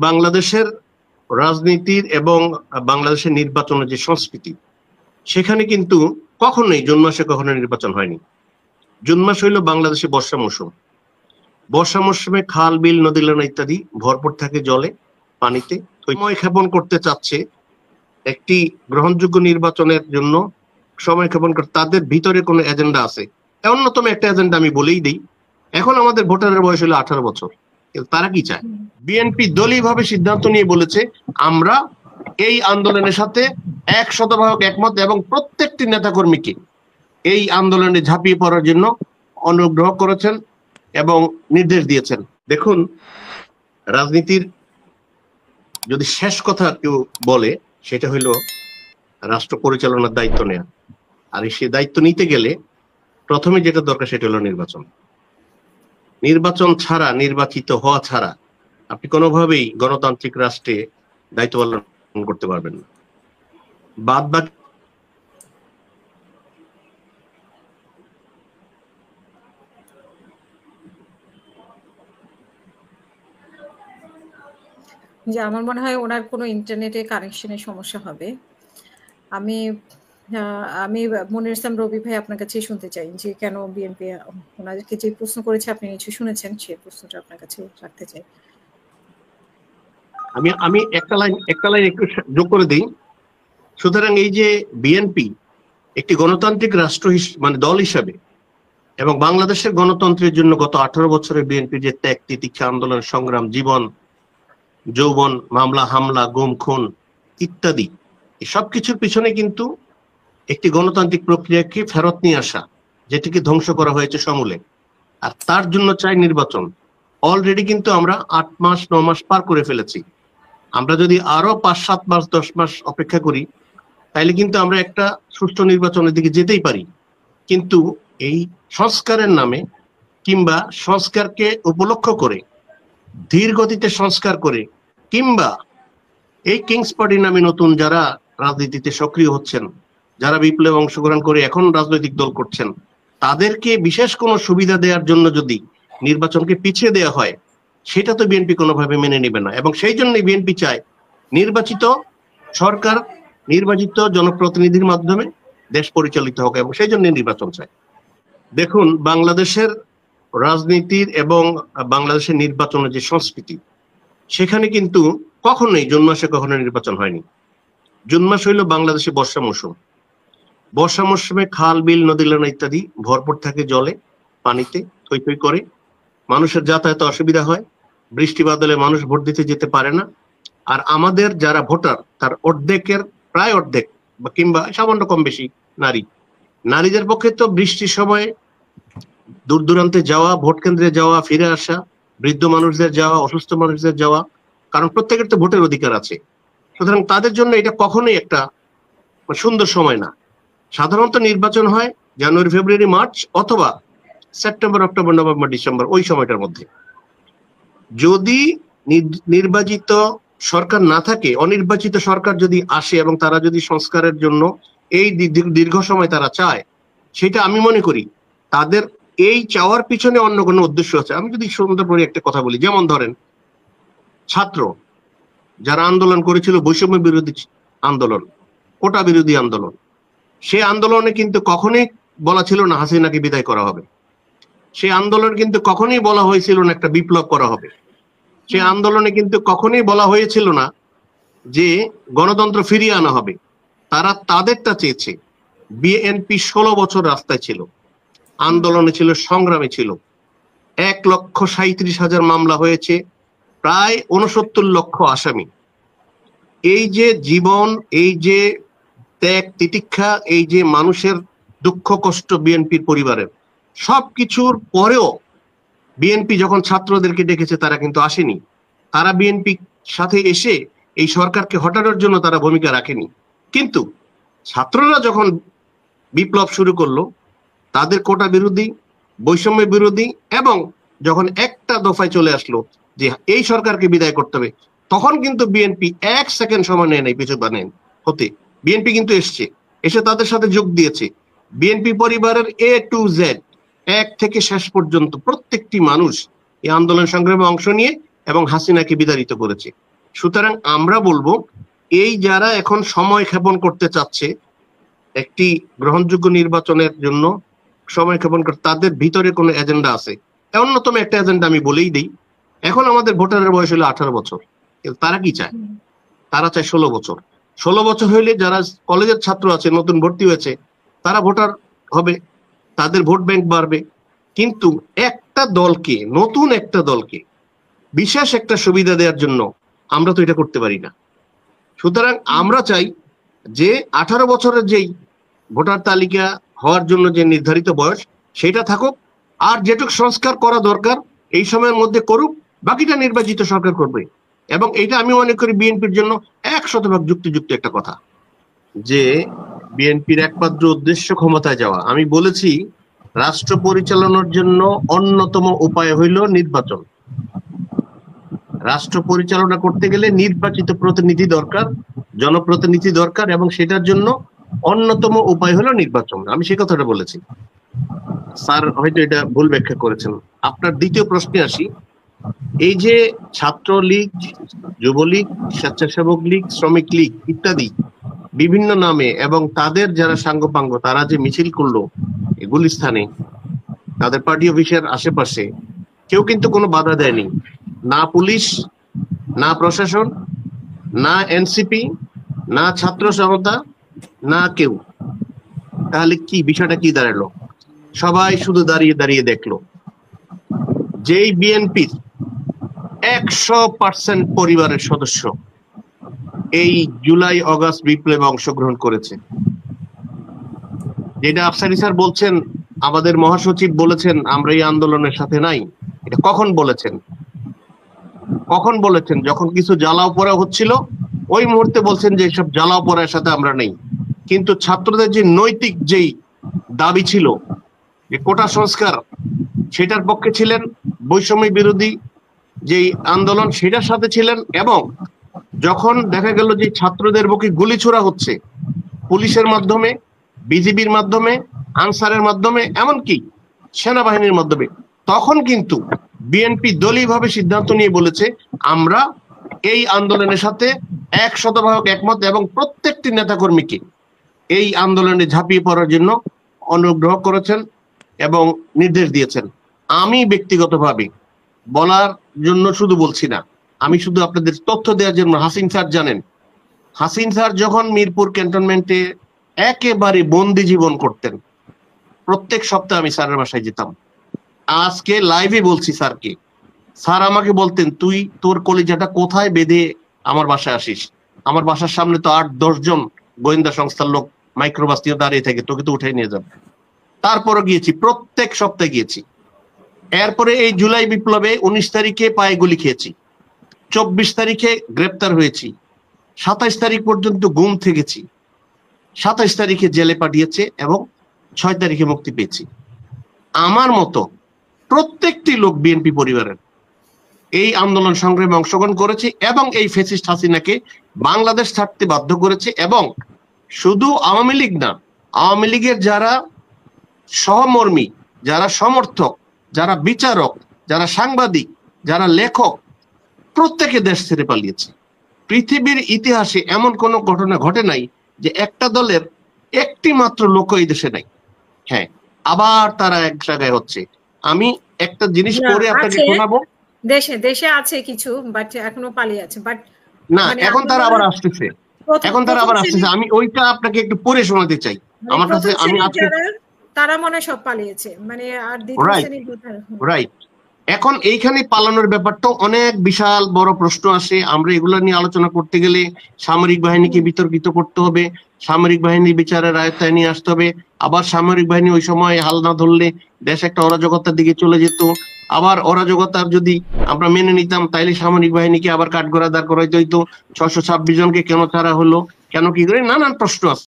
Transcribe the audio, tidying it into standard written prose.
বাংলাদেশের রাজনীতির এবং বাংলাদেশের নির্বাচনের যে সংস্কৃতি, সেখানে কিন্তু কখনোই জুন মাসে কখনো নির্বাচন হয়নি। জুন মাস হইল বাংলাদেশে বর্ষা মৌসুম। বর্ষা মৌসুমে খাল, বিল, নদী নালা ইত্যাদি ভরপুর থাকে জলে, পানিতে। সময় ক্ষেপণ করতে চাচ্ছে একটি গ্রহণযোগ্য নির্বাচনের জন্য, সময় ক্ষেপণ করতে তাদের ভিতরে কোনো এজেন্ডা আছে। অন্যতম একটা এজেন্ডা আমি বলেই দিই, এখন আমাদের ভোটারের বয়স হলো 18 বছর। তারা কি চায়? বিএনপি দলীয়ভাবে সিদ্ধান্ত নিয়ে বলেছে আমরা এই আন্দোলনের সাথে 100% একমত এবং প্রত্যেকটি নেতাকর্মীকে এই আন্দোলনে ঝাঁপিয়ে পড়ার জন্য অনুগ্রহ করেছেন এবং নির্দেশ দিয়েছেন। দেখুন, রাজনীতির যদি শেষ কথা কেউ বলে সেটা হলো রাষ্ট্র পরিচালনার দায়িত্ব নেয়া। আর সেই দায়িত্ব নিতে গেলে প্রথমে যেটা দরকার সেটা হলো নির্বাচন। নির্বাচন ছাড়া, নির্বাচিত হওয়া ছাড়া আপনি কোনোভাবেই গণতান্ত্রিক রাষ্ট্রে দায়িত্ব পালন করতে পারবেন না। বাদ বাকি যে আমার মনে হয় ওনার কোনো ইন্টারনেটে কানেকশনের সমস্যা হবে। আমি মনির ইসলাম রবি ভাই আপনার কাছে শুনতে চাই যে কেন বিএনপি ওনাদেরকে যে প্রশ্ন করেছে আপনি নিশ্চয়ই শুনেছেন, সেই প্রশ্নটা আপনার কাছে রাখতে চাই। আমি একটা লাইন একটু যোগ করে দিই। সুতরাং এই যে বিএনপি একটি গণতান্ত্রিক রাষ্ট্র মানে দল হিসাবে এবং বাংলাদেশের গণতন্ত্রের জন্য গত 18 বছরের বিএনপি যে ত্যাগ, তিতিক্ষা, আন্দোলন, সংগ্রাম, জীবন, যৌবন, মামলা, হামলা, গুম, খুন ইত্যাদি, সব কিছুর পিছনে কিন্তু একটি গণতান্ত্রিক প্রক্রিয়াকে ফেরত নিয়ে আসা, যেটিকে ধ্বংস করা হয়েছে সমূলে। আর তার জন্য চাই নির্বাচন। অলরেডি কিন্তু আমরা 8 মাস 9 মাস পার করে ফেলেছি। আমরা যদি আরো 5-7 মাস 10 মাস অপেক্ষা করি তাইলে কিন্তু আমরা একটা সুষ্ঠু নির্বাচনের দিকে যেতেই পারি। কিন্তু এই সংস্কারের নামে কিংবা সংস্কারকে উপলক্ষ করে ধীর গতিতে সংস্কার করে কিংবা এই কিংস পার্টি নামে নতুন যারা রাজনীতিতে সক্রিয় হচ্ছেন, যারা বিপ্লবে অংশগ্রহণ করে এখন রাজনৈতিক দল করছেন, তাদেরকে বিশেষ কোনো সুবিধা দেওয়ার জন্য যদি নির্বাচনকে পিছিয়ে দেওয়া হয় সেটা তো বিএনপি কোনোভাবে মেনে নেবে না। এবং সেই জন্যই বিএনপি চায় নির্বাচিত সরকার, নির্বাচিত জনপ্রতিনিধির মাধ্যমে দেশ পরিচালিত হোক, এবং সেই জন্য নির্বাচন চায়। দেখুন, বাংলাদেশের রাজনীতির এবং বাংলাদেশের নির্বাচনের যে সংস্কৃতি, সেখানে কিন্তু কখনোই জুন মাসে কখনো নির্বাচন হয়নি। জুন মাস হইল বাংলাদেশে বর্ষা মৌসুম। বর্ষা মৌসুমে খাল, বিল, নদী নালা ইত্যাদি ভরপুর থাকে জলে, পানিতে, থই থই করে। মানুষের যাতায়াতে অসুবিধা হয়, বৃষ্টি বাদলে মানুষ ভোট দিতে যেতে পারে না। আর আমাদের যারা ভোটার তার প্রায় অর্ধেক কিংবা সামান্য কম বেশি নারীদের পক্ষে তো বৃষ্টির সময় দূর দূরান্তে যাওয়া, ভোট কেন্দ্রে যাওয়া, ফিরে আসা, বৃদ্ধ মানুষদের যাওয়া, অসুস্থ মানুষদের যাওয়া, কারণ প্রত্যেকের তো ভোটের অধিকার আছে। সুতরাং তাদের জন্য এটা কখনোই একটা সুন্দর সময় না। সাধারণত নির্বাচন হয় জানুয়ারি, ফেব্রুয়ারি, মার্চ অথবা সেপ্টেম্বর, অক্টোবর, নভেম্বর, ডিসেম্বর, ওই সময়টার মধ্যে। যদি নির্বাচিত সরকার না থাকে, অনির্বাচিত সরকার যদি আসে এবং তারা যদি সংস্কারের জন্য এই দীর্ঘ সময় তারা চায়, সেটা আমি মনে করি তাদের এই চাওয়ার পিছনে অন্য কোনো উদ্দেশ্য আছে। আমি যদি সুন্দর করে একটা কথা বলি, যেমন ধরেন ছাত্র যারা আন্দোলন করেছিল, বৈষম্য বিরোধী আন্দোলন, কোটা বিরোধী আন্দোলন, সেই আন্দোলনে কিন্তু কখনোই বলা ছিল না হাসিনাকে বিদায় করা হবে। সেই আন্দোলন কিন্তু কখনোই বলা হয়েছিল না একটা বিপ্লব করা হবে। সেই আন্দোলনে কিন্তু কখনোই বলা হয়েছিল না যে গণতন্ত্র ফিরিয়ে আনা হবে। তারা তাদেরটা চেয়েছে। বিএনপি 16 বছর রাস্তায় ছিল, আন্দোলনে ছিল, সংগ্রামে ছিল। 1,37,000 মামলা হয়েছে, প্রায় 69 লক্ষ আসামি। এই যে জীবন, এই যে ত্যাগ, তিতিক্ষা, এই যে মানুষের দুঃখ কষ্ট বিএনপির পরিবারের, সবকিছুর পরেও বিএনপি যখন ছাত্রদেরকে ডেকেছে তারা কিন্তু আসেনি। তারা বিএনপির সাথে এসে এই সরকারকে হটানোর জন্য তারা ভূমিকা রাখেনি। কিন্তু ছাত্ররা যখন বিপ্লব শুরু করলো, তাদের কোটা বিরোধী, বৈষম্য বিরোধী, এবং যখন একটা দফায় চলে আসলো যে এই সরকারকে বিদায় করতে হবে, তখন কিন্তু বিএনপি 1 সেকেন্ড সময় নেয় নাই পিছু বানেন হতে। বিএনপি কিন্তু এসে তাদের সাথে যোগ দিয়েছে। বিএনপি পরিবারের A to Z, এক থেকে শেষ পর্যন্ত প্রত্যেকটি মানুষ এই আন্দোলন সংগ্রামে অংশ নিয়ে এবং হাসিনাকে বিতাড়িত করেছে। সুতরাং আমরা বলবো এই যারা এখন সময় ক্ষেপণ করতে চাচ্ছে একটি গ্রহণযোগ্য নির্বাচনের জন্য সময় ক্ষেপণ করতে, তাদের ভিতরে কোনো এজেন্ডা আছে। অন্যতম একটা এজেন্ডা আমি বলেই দিই, এখন আমাদের ভোটারের বয়স হলো 18 বছর, কিন্তু তারা কি চায়? তারা চায় 16 বছর। 16 বছর হইলে যারা কলেজের ছাত্র আছে, নতুন ভর্তি হয়েছে, তারা ভোটার হবে, তাদের ভোট ব্যাংক বাড়বে। কিন্তু একটা দলকে, নতুন একটা দলকে বিশেষ একটা সুবিধা দেওয়ার জন্য আমরা তো এটা করতে পারি না। সুতরাং আমরা চাই যে 18 বছরের যেই ভোটার তালিকা হওয়ার জন্য যে নির্ধারিত বয়স সেটা থাকুক, আর যেটুকু সংস্কার করা দরকার এই সময়ের মধ্যে করুক, বাকিটা নির্বাচিত সরকার করবে। এবং এটা আমি মনে করি বিএনপির জন্য 100% যুক্তিযুক্ত একটা কথা, যে বিএনপির একমাত্র উদ্দেশ্য ক্ষমতায় যাওয়া। আমি বলেছি রাষ্ট্র পরিচালনার জন্য অন্যতম উপায় হইল নির্বাচন। রাষ্ট্র পরিচালনা করতে গেলে নির্বাচিত প্রতিনিধি দরকার, জনপ্রতিনিধি দরকার, এবং সেটার জন্য অন্যতম উপায় হলো নির্বাচন। আমি সে কথাটা বলেছি, স্যার হয়তো এটা ভুল ব্যাখ্যা করেছেন। আপনার দ্বিতীয় প্রশ্নে আসি। এই যে ছাত্রলীগ, যুবলীগ, স্বেচ্ছাসেবক লীগ, শ্রমিক লীগ ইত্যাদি বিভিন্ন নামে, এবং তাদের যারা সাঙ্গপাঙ্গ, তারা যে মিছিল করলো গুলিস্তানে, তাদের পার্টি অফিসের আশেপাশে, কেউ কিন্তু কোনো বাধা দেয়নি, না পুলিশ, না প্রশাসন, না এনসিপি, না ছাত্র জনতা, না কেউ। তাহলে কি বিষয়টা কি দাঁড়ালো? সবাই শুধু দাঁড়িয়ে দাঁড়িয়ে দেখলো। যেই বিএনপির 100% পরিবারের সদস্য এই জুলাই অগাস্ট বিপ্লবে অংশগ্রহণ করেছে, যেটা আফসারি স্যার বলছেন, আমাদের মহাসচিব বলেছেন আমরা এই আন্দোলনের সাথে নাই। এটা কখন বলেছেন? কখন বলেছেন? যখন কিছু জ্বালাও পোড়া হচ্ছিল ওই মুহূর্তে বলছেন যে এইসব জ্বালাও পোড়ার সাথে আমরা নেই। কিন্তু ছাত্রদের যে নৈতিক যেই দাবি ছিল যে কোটা সংস্কার, সেটার পক্ষে ছিলেন, বৈষম্য বিরোধী যেই আন্দোলন সেটার সাথে ছিলেন। এবং যখন দেখা গেল যে ছাত্রদের বুকে গুলি ছোড়া হচ্ছে পুলিশের মাধ্যমে, বিজিবির মাধ্যমে, আনসারের মাধ্যমে, এমনকি সেনাবাহিনীর মাধ্যমে, তখন কিন্তু বিএনপি দলীয়ভাবে সিদ্ধান্ত নিয়ে বলেছে আমরা এই আন্দোলনের সাথে 100% একমত, এবং প্রত্যেকটি নেতাকর্মীকে এই আন্দোলনে ঝাঁপিয়ে পড়ার জন্য অনুগ্রহ করেছেন এবং নির্দেশ দিয়েছেন। আমি ব্যক্তিগতভাবে বলার জন্য শুধু বলছি না, আমি শুধু আপনাদের তথ্য দেওয়ার জন্য, হাসিন স্যার জানেন, হাসিন স্যার যখন মিরপুর ক্যান্টনমেন্টে একেবারে বন্দি জীবন করতেন, প্রত্যেক সপ্তাহে আমি স্যারের বাসায় যেতাম। আজকে লাইভে বলছি স্যারকে, স্যার আমাকে বলতেন তুই তোর কলিজাটা কোথায় বেঁধে আমার বাসায় আসিস? আমার বাসার সামনে তো 8-10 জন গোয়েন্দা সংস্থার লোক মাইক্রোবাস নিয়ে দাঁড়িয়ে থাকে, তোকে তো উঠাই নিয়ে যাবে। তারপরে গিয়েছি, প্রত্যেক সপ্তাহে গিয়েছি। এরপরে এই জুলাই বিপ্লবে 19 তারিখে পায়ে গুলি খেয়েছি, 24 তারিখে গ্রেপ্তার হয়েছি, 27 তারিখ পর্যন্ত গুম থেকেছি, 27 তারিখে জেলে পাঠিয়েছে এবং 6 তারিখে মুক্তি পেয়েছি। আমার মতো প্রত্যেকটি লোক বিএনপি পরিবারের এই আন্দোলন সংগ্রামে অংশগ্রহণ করেছে এবং এই ফ্যাসিস্ট হাসিনাকে বাংলাদেশ ছাড়তে বাধ্য করেছে। এবং শুধু আওয়ামী লীগ না, আওয়ামী লীগের যারা সহমর্মী, যারা সমর্থক, যারা বিচারক, যারা সাংবাদিক, যারা লেখক, প্রত্যেকে দেশ ছেড়ে পালিয়েছে। পৃথিবীর ইতিহাসে এমন কোনো ঘটনা ঘটে নাই যে একটা দলের একটি মাত্র লোক এই দেশে নাই। হ্যাঁ, আবার তারা এক জায়গায় হচ্ছে। আমি একটা জিনিস পরে আপনাকে শোনাবো, দেশে দেশে আছে কিছু, বাট এখনো পালিয়ে আছে। বাট না, এখন তারা আবার আসতেছে, এখন তারা আবার আসতেছে। আমি ওইটা আপনাকে একটু পরে শোনাতে চাই। আমার কাছে আমি আজকে তারা মনে সব পালিয়েছে, মানে আর রাইট। এখন এইখানে পালানোর ব্যাপারটা অনেক বিশাল বড় প্রশ্ন আসে। আমরা এগুলো নিয়ে আলোচনা করতে গেলে সামরিক বাহিনীকে বিতর্কিত করতে হবে, সামরিক বাহিনী বিচারের আয়ত্তায় নিয়ে আসতে হবে। আবার সামরিক বাহিনী ওই সময় হাল না ধরলে দেশ একটা অরাজকতার দিকে চলে যেত। আবার অরাজকতার যদি আমরা মেনে নিতাম তাইলে সামরিক বাহিনীকে আবার কাঠগড়ায় দাঁড় করাইতে হইতো। 626 জনকে কেন ছাড়া হলো, কেন কি করে, নানান প্রশ্ন আছে।